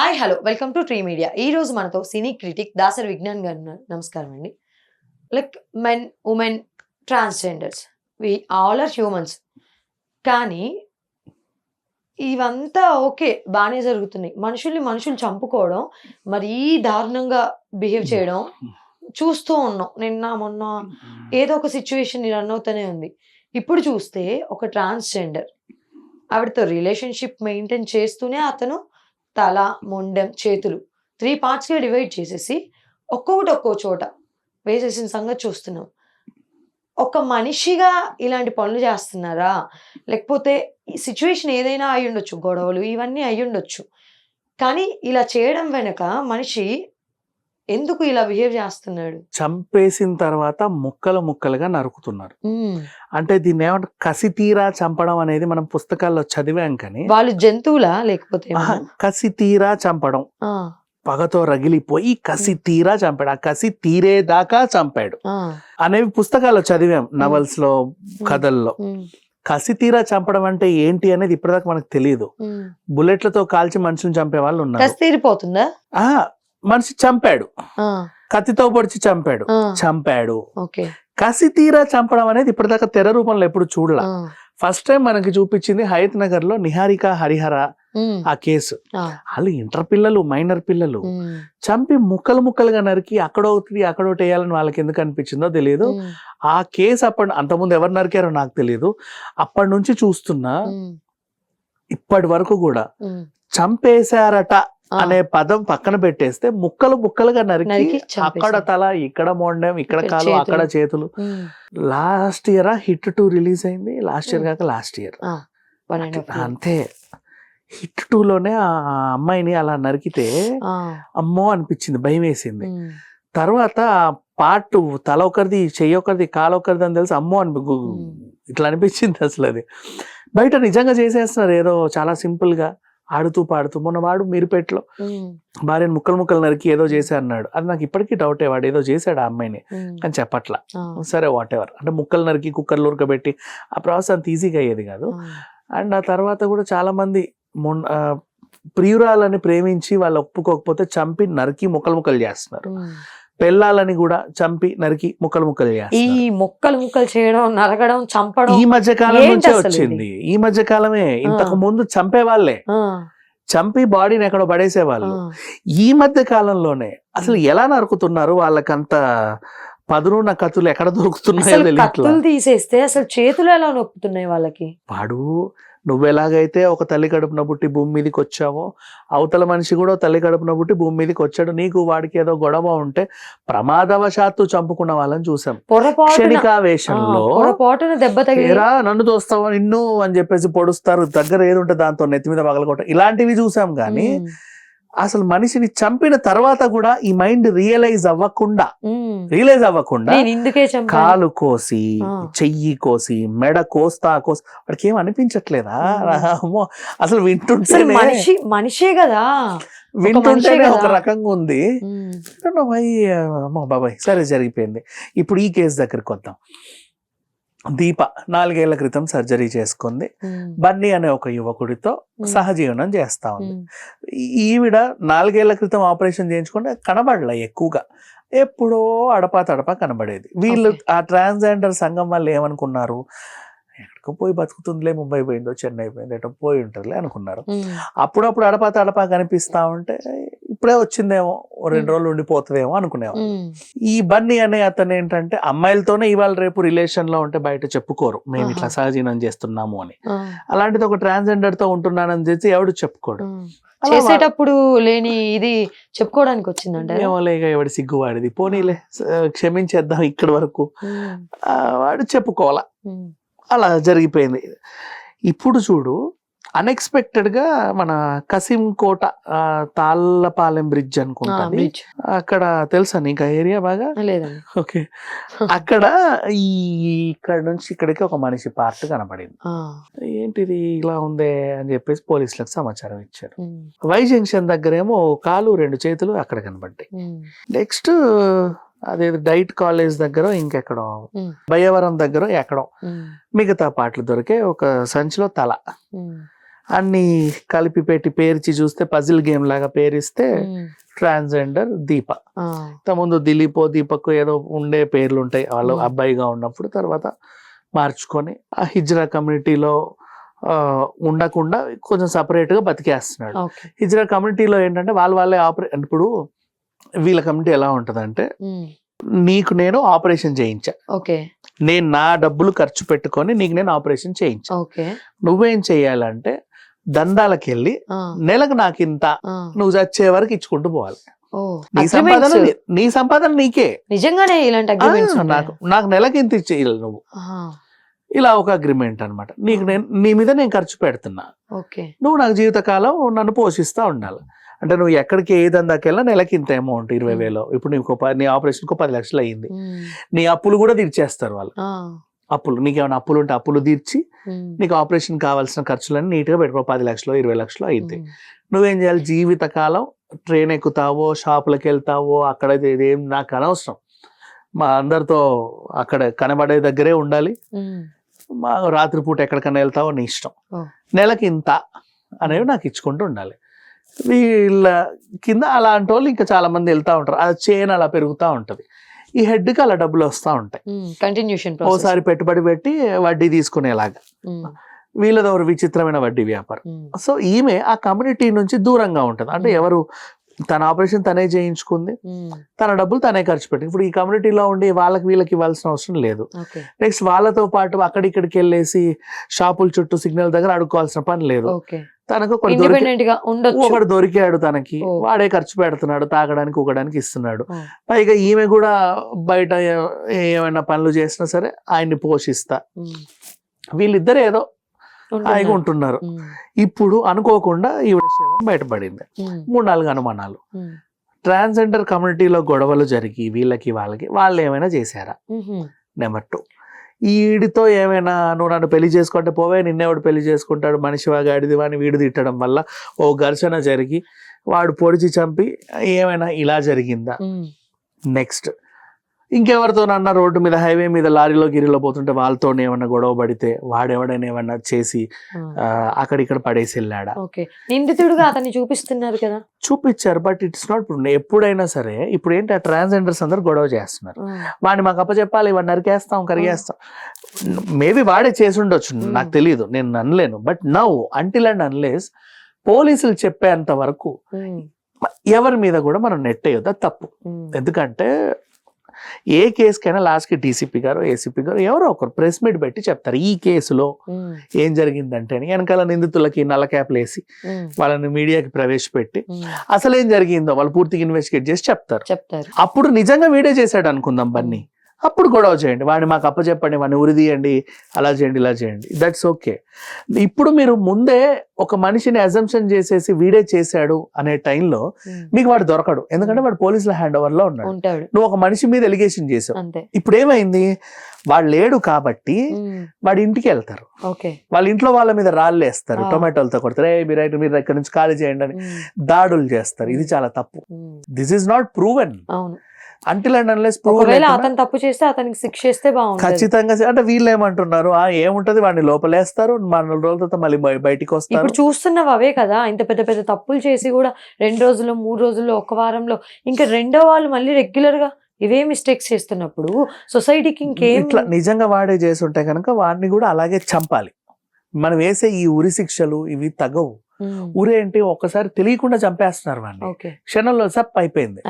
Hi hello welcome to tree media. ఈ రోజు మనతో సినీ క్రిటిక్ దాసరి విజ్ఞాన్ గారు ఉన్నారు. నమస్కారం అండి. Like men, women, transgenders we all are humans. కానీ ఇవంతా ఓకే, బానే జరుగుతున్నాయి. మనుషులు చంపుకోవడం, మరీ దారుణంగా బిహేవ్ చేయడం చూస్తూ ఉన్నాం. నిన్న, మొన్న ఏదో ఒక సిట్యుయేషన్ రన్ అవుతూనే ఉంది. ఇప్పుడు చూస్తే ఒక ట్రాన్స్‌జెండర్ ఆవిడతో రిలేషన్‌షిప్ మెయింటైన్ చేస్తూనే అతను తల, మొండెం, చేతులు 3 పార్ట్స్‌గా డివైడ్ చేసేసి ఒక్కొక్కటి ఒక్కో చోట వేసేసిన సంగతి చూస్తున్నాం. ఒక మనిషిగా ఇలాంటి పనులు చేస్తున్నారా? లేకపోతే ఈ సిట్యుయేషన్ ఏదైనా అయ్యుండొచ్చు. గొడవలు ఇవన్నీ అయ్యుండొచ్చు. కానీ ఇలా చేయడం వెనక మనిషి ఎందుకు ఇలా బిహేవ్ చేస్తున్నాడు? చంపేసిన తర్వాత ముక్కలు ముక్కలుగా నరుకుతున్నారు. అంటే దీన్ని ఏమంటారు, కసి తీరా చంపడం అనేది మనం పుస్తకాల్లో చదివాం. కానీ వాళ్ళు జంతువులా లేకపోతే కసి తీరా చంపడం, పగతో రగిలిపోయి కసి తీరా చంపాడు, ఆ కసి తీరేదాకా చంపాడు అనేవి పుస్తకాల్లో చదివాం, నవల్స్ లో, కథల్లో. కసి తీరా చంపడం అంటే ఏంటి అనేది ఇప్పటిదాకా మనకు తెలియదు. బుల్లెట్లతో కాల్చి మనుషులను చంపే వాళ్ళు ఉన్నారు. తీరిపోతుందా? మనిషి చంపాడు, కత్తితో పొడిచి చంపాడు. కసి తీరా చంపడం అనేది ఇప్పటిదాకా తెర రూపంలో ఎప్పుడు చూడలా. ఫస్ట్ టైం మనకి చూపించింది హయత్ నగర్ లో నిహారిక హరిహర ఆ కేసు. వాళ్ళు ఇంటర్ పిల్లలు, మైనర్ పిల్లలు చంపి ముక్కలు ముక్కలుగా నరికి అక్కడొకటి వేయాలని వాళ్ళకి ఎందుకు అనిపించిందో తెలియదు. ఆ కేసు అంతకుముందు ఎవరు నరికారో నాకు తెలియదు. అప్పటి నుంచి చూస్తున్నా ఇప్పటి వరకు కూడా చంపేశారట అనే పదం పక్కన పెట్టేస్తే ముక్కలు ముక్కలుగా నరికి అక్కడ తల, ఇక్కడ మొండెం, ఇక్కడ కాలు, అక్కడ చేతులు. లాస్ట్ ఇయర్ హిట్ 2 రిలీజ్ అయింది. లాస్ట్ ఇయర్ కాక లాస్ట్ ఇయర్ అంతే. హిట్ 2లోనే ఆ అమ్మాయిని అలా నరికితే అమ్మో అనిపించింది, భయం వేసింది. తర్వాత పార్ట్ తల ఒకరిది, చెయ్యి ఒకరిది, కాలు ఒకరిది అని తెలిసి అమ్మో ఇట్లా అనిపించింది. అసలు అది బయట నిజంగా చేసేస్తున్నారు ఏదో చాలా సింపుల్ గా, ఆడుతూ పాడుతూ. మొన్న వాడు మీరుపేటలో భార్యను ముక్కలు ముక్కలు నరికి ఏదో చేశా అన్నాడు. అది నాకు ఇప్పటికీ డౌటే, వాడు ఏదో చేశాడు ఆ అమ్మాయిని కానీ చెప్పట్లా. సరే వాట్ ఎవర్, అంటే ముక్కలు నరికి కుక్కర్లో ఉడకబెట్టి ఆ ప్రాసెస్ అంత ఈజీగా అయ్యేది కాదు. అండ్ ఆ తర్వాత కూడా చాలా మంది ప్రియురాలని ప్రేమించి వాళ్ళు ఒప్పుకోకపోతే చంపి నరికి ముక్కలు ముక్కలు చేస్తున్నారు. పెళ్ళాలని కూడా చంపి నరికి ముక్కలు ముక్కలు చేస్తారు. ఈ ముక్కలు ముక్కలు చేయడం, నరకడం, చంపడం ఈ మధ్య కాలం నుంచే వచ్చింది. ఈ మధ్య కాలమే. ఇంతకు ముందు చంపే వాళ్ళే, చంపి బాడీని ఎక్కడో పడేసేవాళ్ళు. ఈ మధ్య కాలంలోనే అసలు ఎలా నరుకుతున్నారు, వాళ్ళకంత పదునున్న కత్తులు ఎక్కడ దొరుకుతున్నాయో తెలియట్లేదు. తీసేస్తే అసలు చేతులు ఎలా నొప్పుతున్నాయి వాళ్ళకి. వాడు నువ్వెలాగైతే ఒక తల్లి కడుపున పుట్టి భూమి మీదకి వచ్చావో, అవతల మనిషి కూడా తల్లి కడుపున పుట్టి భూమి మీదకి వచ్చాడు. నీకు వాడికి ఏదో గొడవ ఉంటే ప్రమాదవశాత్తు చంపుకున్న వాళ్ళని చూసాం. క్షణికావేశంలో దెబ్బ తగిలిరా నన్ను తోస్తావా నిన్ను అని చెప్పేసి పొడుస్తారు. దగ్గర ఏది ఉంటే దాంతో నెత్తి మీద పగలగొట్ట, ఇలాంటివి చూసాం. కానీ అసలు మనిషిని చంపిన తర్వాత కూడా ఈ మైండ్ రియలైజ్ అవ్వకుండా కాలు కోసి, చెయ్యి కోసి, మెడ కోస్తా వాడికి ఏం అనిపించట్లేదా? అసలు వింటుంటే మనిషే కదా, వింటుంటేనే ఒక రకంగా ఉంది. బాబాయ్ సరే జరిగిపోయింది. ఇప్పుడు ఈ కేసు దగ్గరికి వద్దాం. దీప 4 ఏళ్ల క్రితం సర్జరీ చేసుకుంది. బన్నీ అనే ఒక యువకుడితో సహజీవనం చేస్తా ఉంది. ఈవిడ 4 ఏళ్ల క్రితం ఆపరేషన్ చేయించుకుంటే కనబడలే ఎక్కువగా, ఎప్పుడో అడపా తడపా కనబడేది. వీళ్ళు ఆ ట్రాన్స్జెండర్ సంఘం వాళ్ళు ఏమనుకున్నారు, ఎక్కడికో పోయి బతుకుతుందిలే, ముంబై పోయిందో చెన్నై పోయిందో ఎటో పోయి ఉంటుందిలే అనుకున్నారు. అప్పుడప్పుడు అడపా తడపా కనిపిస్తా ఉంటే ఇప్పుడే వచ్చిందేమో, 2 రోజులు ఉండిపోతుందేమో అనుకునేవాళ్ళు. ఈ బన్నీ అనే అతను ఏంటంటే అమ్మాయిలతోనే ఇవాళ రేపు రిలేషన్ లో ఉంటే బయట చెప్పుకోరు, మేము ఇట్లా సహజీవనం చేస్తున్నాము అని. అలాంటిది ఒక ట్రాన్స్జెండర్ తో ఉంటున్నానని చెప్పి ఎవడు చెప్పుకోడు. చేసేటప్పుడు లేని ఇది చెప్పుకోవడానికి వచ్చిందంటే ఏమోలే, ఎవడి సిగ్గువాడిది, పోనీలే క్షమించేద్దాం ఇక్కడి వరకు వాడు చెప్పుకోవాలా. అలా జరిగిపోయింది. ఇప్పుడు చూడు, అన్ఎక్స్పెక్టెడ్ గా మన కసింకోట తాళ్ళపాలెం బ్రిడ్జ్ అనుకుంటా, అక్కడ తెలుసా నీకు ఏరియా బాగా? ఓకే, అక్కడ ఇక్కడ నుంచి ఇక్కడికి ఒక మనిషి పార్ట్ కనబడింది. ఏంటిది ఇలా ఉందే అని చెప్పేసి పోలీసులకు సమాచారం ఇచ్చారు. వై జంక్షన్ దగ్గరేమో కాలు 2 చేతులు అక్కడ కనబడ్డాయి. నెక్స్ట్ అదే డైట్ కాలేజ్ దగ్గర ఇంకెక్కడో, భయవరం దగ్గర ఎక్కడో మిగతా పాటలు దొరికే ఒక సంచిలో తల. అన్ని కలిపి పెట్టి పేర్చి చూస్తే పజిల్ గేమ్ లాగా పేరిస్తే ట్రాన్స్జెండర్ దీప. ముందు దిలీపో దీపక్ ఏదో ఉండే పేర్లు ఉంటాయి వాళ్ళు అబ్బాయిగా ఉన్నప్పుడు, తర్వాత మార్చుకొని ఆ హిజ్రా కమ్యూనిటీలో ఉండకుండా కొంచెం సపరేట్ గా బతికేస్తున్నాడు. హిజ్రా కమ్యూనిటీలో ఏంటంటే వాళ్ళే ఇప్పుడు వీళ్ళ కమ్యూనిటీ ఎలా ఉంటదంటే, నీకు నేను ఆపరేషన్ చేయించా, నేను నా డబ్బులు ఖర్చు పెట్టుకొని నీకు నేను ఆపరేషన్ చేయించా, నువ్వేం చెయ్యాలంటే దందాలకు వెళ్ళి నెలకు నాకింత నువ్వు చచ్చే వరకు ఇచ్చుకుంటూ పోవాలి. నీ సంపాదన నీకే. నిజంగానే నాకు నెలకి ఇంత ఇచ్చేయాలి నువ్వు. ఇలా ఒక అగ్రిమెంట్ అనమాట. నీకు నీ మీద నేను ఖర్చు పెడుతున్నా, నువ్వు నాకు జీవితకాలం నన్ను పోషిస్తా ఉండాలి. అంటే నువ్వు ఎక్కడికి ఏ దందాకి వెళ్ళినా నెలకి ఇంత అమౌంట్ 20,000. ఇప్పుడు నీకు నీ ఆపరేషన్ కు 10 లక్షలు అయింది, నీ అప్పులు కూడా తీర్చేస్తారు వాళ్ళు. అప్పులు నీకేమైనా అప్పులు ఉంటే అప్పులు తీర్చి నీకు ఆపరేషన్ కావాల్సిన ఖర్చులన్నీ నీట్ గా పెట్టుకో. 10 లక్షలు 20 లక్షలు అయింది. నువ్వేం చేయాలి, జీవితకాలం ట్రైన్ ఎక్కుతావో షాపులకు వెళ్తావో అక్కడ ఏం నాకు అనవసరం, మా అందరితో అక్కడ కనబడే దగ్గరే ఉండాలి, మా రాత్రిపూట ఎక్కడికైనా వెళ్తావో నీ ఇష్టం, నెలకి ఇంత అనేవి నాకు ఇచ్చుకుంటూ ఉండాలి. వీళ్ళ కింద అలాంటి వాళ్ళు ఇంకా చాలా మంది వెళ్తా ఉంటారు. ఆ చైన్ అలా పెరుగుతూ ఉంటది. ఈ హెడ్ కి అలా డబ్బులు వస్తూ ఉంటాయి. ఓసారి పెట్టుబడి పెట్టి వడ్డీ తీసుకునేలాగా. వీళ్ళది ఒక విచిత్రమైన వడ్డీ వ్యాపారం. సో ఈమె ఆ కమ్యూనిటీ నుంచి దూరంగా ఉంటది. అంటే ఎవరు తన ఆపరేషన్ తనే చేయించుకుంది, తన డబ్బులు తనే ఖర్చు పెట్టి. ఇప్పుడు ఈ కమ్యూనిటీలో ఉండి వీళ్ళకి ఇవ్వాల్సిన అవసరం లేదు. నెక్స్ట్ వాళ్ళతో పాటు అక్కడిక్కడికి వెళ్ళేసి షాపుల చుట్టూ సిగ్నల్ దగ్గర అడుక్కోవాల్సిన పని లేదు. తనకు ఒకడు దొరికాడు, తనకి వాడే ఖర్చు పెడుతున్నాడు, తాగడానికి ఊగడానికి ఇస్తున్నాడు. పైగా ఈమె కూడా బయట ఏమైనా పనులు చేసినా సరే ఆయన్ని పోషిస్తా. వీళ్ళిద్దరు ఏదో హాయిగా ఉంటున్నారు. ఇప్పుడు అనుకోకుండా ఈవిడ శవం బయటపడింది. 3-4 అనుమానాలు. ట్రాన్స్జెండర్ కమ్యూనిటీలో గొడవలు జరిగి వీళ్ళకి వాళ్ళు ఏమైనా చేశారా? నెంబర్ 2, ఈడితో ఏమైనా నువ్వు నన్ను పెళ్లి చేసుకుంటే పోవే, నిన్నేవాడు పెళ్లి చేసుకుంటాడు, మనిషివా గాడిది అని వీడు తిట్టడం వల్ల ఓ ఘర్షణ జరిగి వాడు పొడిచి చంపి ఏమైనా ఇలా జరిగిందా? నెక్స్ట్, ఇంకెవరితోనన్నా రోడ్డు మీద హైవే మీద లారీలో గిరిలో పోతుంటే వాళ్ళతో ఏమన్నా గొడవ పడితే వాడెవడైనా ఏమన్నా చేసి అక్కడిక్కడ పడేసి వెళ్ళాడా? నిందితుడుగా అతన్ని చూపిస్తున్నారు కదా. చూపించారు, బట్ ఇట్స్ నాట్. ఎప్పుడైనా సరే ఇప్పుడు ఏంటి, ఆ ట్రాన్స్జెండర్స్ అందరు గొడవ చేస్తున్నారు. వాడిని మాకు అప్పచెప్పాలి, వాడిని నరికేస్తాం కరిగేస్తాం. మేబీ వాడే చేసి ఉండొచ్చు, నాకు తెలియదు, నేను అనలేను. But now until and unless పోలీసులు చెప్పేంత వరకు ఎవరి మీద కూడా మనం నెట్టేయొద్దు, తప్పు. ఎందుకంటే ఏ కేసుకైనా లాస్ట్కి డీసీపీ గారు ఏసీపీ గారు ఎవరో ఒకరు ప్రెస్ మీట్ పెట్టి చెప్తారు ఈ కేసులో ఏం జరిగిందంటే. వెనకాల నిందితులకి నల్ల క్యాప్లు వేసి వాళ్ళని మీడియాకి ప్రవేశపెట్టి అసలు ఏం జరిగిందో వాళ్ళు పూర్తిగా ఇన్వెస్టిగేట్ చేసి చెప్తారు. అప్పుడు నిజంగా వీడే చేశాడు అనుకుందాం బన్నీ, అప్పుడు గొడవ చేయండి, వాడిని మాకు అప్పచెప్పండి, వాడిని ఉరిదీయండి, అలా చేయండి ఇలా చేయండి, దట్స్ ఓకే. ఇప్పుడు మీరు ముందే ఒక మనిషిని అజంప్షన్ చేసేసి వీడే చేశాడు అనే టైంలో మీకు వాడు దొరకడు. ఎందుకంటే వాడు పోలీసుల హ్యాండ్ ఓవర్ లో ఉన్నాడు. నువ్వు ఒక మనిషి మీద ఎలిగేషన్ చేసావు. ఇప్పుడు ఏమైంది, వాడు లేడు కాబట్టి వాడి ఇంటికి వెళ్తారు, వాళ్ళ ఇంట్లో వాళ్ళ మీద రాళ్ళు వేస్తారు, టొమాటోలతో కొడతారు, మీరు ఇక్కడ నుంచి ఖాళీ చేయండి అని దాడులు చేస్తారు. ఇది చాలా తప్పు. This is not proven. Until and unless అతను తప్పు చేస్తే అతనికి శిక్ష ఇస్తే బాగుంటుంది ఖచ్చితంగా. అంటే వీళ్ళు ఏమంటున్నారు, ఏముంటది వాడిని లోపలేస్తారు, 4 రోజుల తర్వాత మళ్ళీ బయటికి వస్తారు. ఇప్పుడు చూస్తున్నావు అవే కదా, ఇంత పెద్ద పెద్ద తప్పులు చేసి కూడా 2 రోజుల్లో 3 రోజుల్లో 1 వారంలో ఇంకా రెండో వాళ్ళు మళ్ళీ రెగ్యులర్ గా ఇవే మిస్టేక్స్ చేస్తున్నప్పుడు సొసైటీకి ఇంకేం. ఇట్లా నిజంగా వాడే చేసి ఉంటే కనుక వాడిని కూడా అలాగే చంపాలి. మనం వేసే ఈ ఉరి శిక్షలు ఇవి తగవు. ఊరేంటి ఒక్కసారి తెలియకుండా చంపేస్తున్నారు వాడిని, క్షణంలో సప్ అయిపోయింది.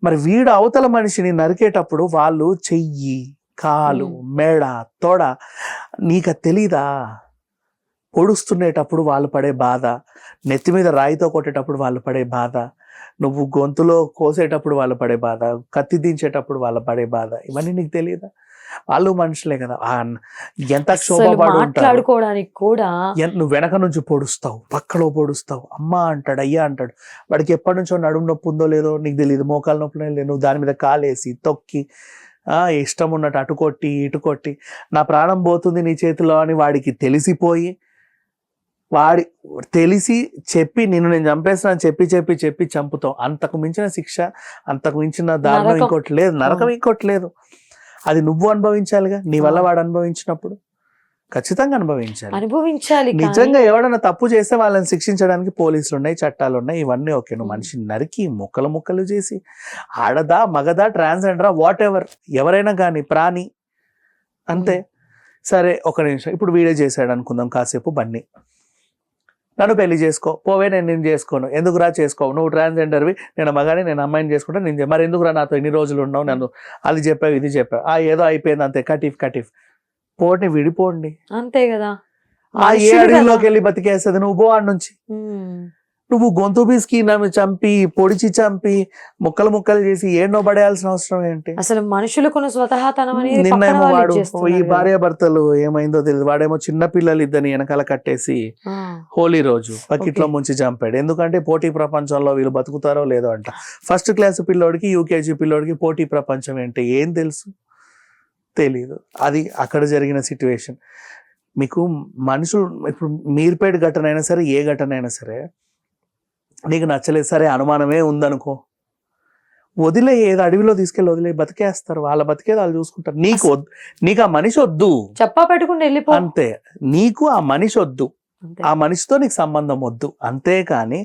మరి వీడు అవతల మనిషిని నరికేటప్పుడు వాళ్ళు చెయ్యి, కాలు, మెడ, తొడ నీకు తెలీదా? పొడుస్తునేటప్పుడు వాళ్ళు పడే బాధ, నెత్తి మీద రాయితో కొట్టేటప్పుడు వాళ్ళు పడే బాధ, నువ్వు గొంతులో కోసేటప్పుడు వాళ్ళు పడే బాధ, కత్తి దించేటప్పుడు వాళ్ళు పడే బాధ, ఇవన్నీ నీకు తెలియదా? వాళ్ళు మనుషులే కదా, ఎంత క్షోభపడు ఉంటారు. కూడా నువ్వు వెనక నుంచి పొడుస్తావు, పక్కలో పొడుస్తావు, అమ్మ అంటాడు, అయ్యా అంటాడు. వాడికి ఎప్పటి నుంచో నడుము నొప్పి ఉందో లేదో నీకు తెలియదు, మోకాలు నొప్పి లేదు, నువ్వు దాని మీద కాలేసి తొక్కి ఇష్టం ఉన్నట్టు అటు కొట్టి ఇటు కొట్టి నా ప్రాణం పోతుంది నీ చేతిలో అని వాడికి తెలిసిపోయి వాడి తెలిసి చెప్పి నిన్ను నేను చంపేస్తాను చెప్పి చెప్పి చెప్పి చంపుతావు. అంతకు మించిన శిక్ష, అంతకు మించిన దారుణం ఇంకోటి లేదు, నరకం ఇంకోటి లేదు. అది నువ్వు అనుభవించాలిగా, నీ వల్ల వాడు అనుభవించినప్పుడు. ఖచ్చితంగా అనుభవించాలి. అనుభవించాలి. నిజంగా ఎవడన్నా తప్పు చేస్తే వాళ్ళని శిక్షించడానికి పోలీసులు ఉన్నాయి, చట్టాలు ఉన్నాయి, ఇవన్నీ ఓకే. నువ్వు మనిషిని నరికి ముక్కలు ముక్కలు చేసి ఆడదా మగదా ట్రాన్స్జెండరా వాట్ ఎవర్ ఎవరైనా కానీ ప్రాణి అంతే. సరే ఒక నిమిషం, ఇప్పుడు వీడియో చేశాడు అనుకుందాం కాసేపు, బన్నీ నన్ను పెళ్లి చేసుకో, పోవే నేను నేను చేసుకోను, ఎందుకురా చేసుకోవు, నువ్వు ట్రాన్స్జెండర్వి, నేను మగాని నేను అమ్మాయిని చేసుకుంటా, నేను మరి ఎందుకురా నాతో ఇన్ని రోజులు ఉన్నావు, నన్ను అది చెప్పావు ఇది చెప్పావు, ఏదో అయిపోయింది అంతే, కటిఫ్ పోటీ విడిపోండి అంతే కదా. ఏ అడవిలోకి వెళ్ళి బతికేస్తుంది, నువ్వు పో ఆడ నుంచి. నువ్వు గొంతు బీస్కి నన్ను చంపి పొడిచి చంపి ముక్కలు ముక్కలు చేసి ఏడో పడేయాల్సిన అవసరం ఏంటి? అసలు మనుషులకున్న స్వతహాతనం అనేది నిన్నేమో వాడు ఈ భార్యాభర్తలు ఏమైందో తెలియదు, వాడేమో చిన్న పిల్లలు ఇద్దరిని వెనకాల కట్టేసి హోలీ రోజు బకెట్లో ముంచి చంపాడు. ఎందుకంటే పోటీ ప్రపంచంలో వీళ్ళు బతుకుతారో లేదో అంట. ఫస్ట్ క్లాస్ పిల్లోడికి యూకేజీ పిల్లోడికి పోటీ ప్రపంచం ఏంటి ఏం తెలుసు? తెలీదు. అది అక్కడ జరిగిన సిచ్యువేషన్. మీకు మనుషులు ఇప్పుడు మీర్పేట ఘటన అయినా సరే ఏ ఘటన అయినా సరే నీకు నచ్చలేదు సరే, అనుమానమే ఉందనుకో, వదిలే, ఏదో అడవిలో తీసుకెళ్ళి వదిలే, బతికేస్తారు, వాళ్ళ బతికేది వాళ్ళు చూసుకుంటారు. నీకు ఆ మనిషి వద్దు, చెప్పా పెట్టుకుంటే వెళ్ళిపో అంతే. నీకు ఆ మనిషి వద్దు, ఆ మనిషితో నీకు సంబంధం వద్దు, అంతేకాని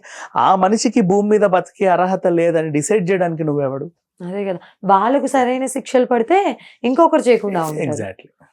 ఆ మనిషికి భూమి మీద బతికే అర్హత లేదని డిసైడ్ చేయడానికి నువ్వెవడు? అదే కదా, వాళ్ళకు సరైన శిక్షలు పడితే ఇంకొకరు చేయకుండా ఉంటారు. ఎగ్జాక్ట్లీ.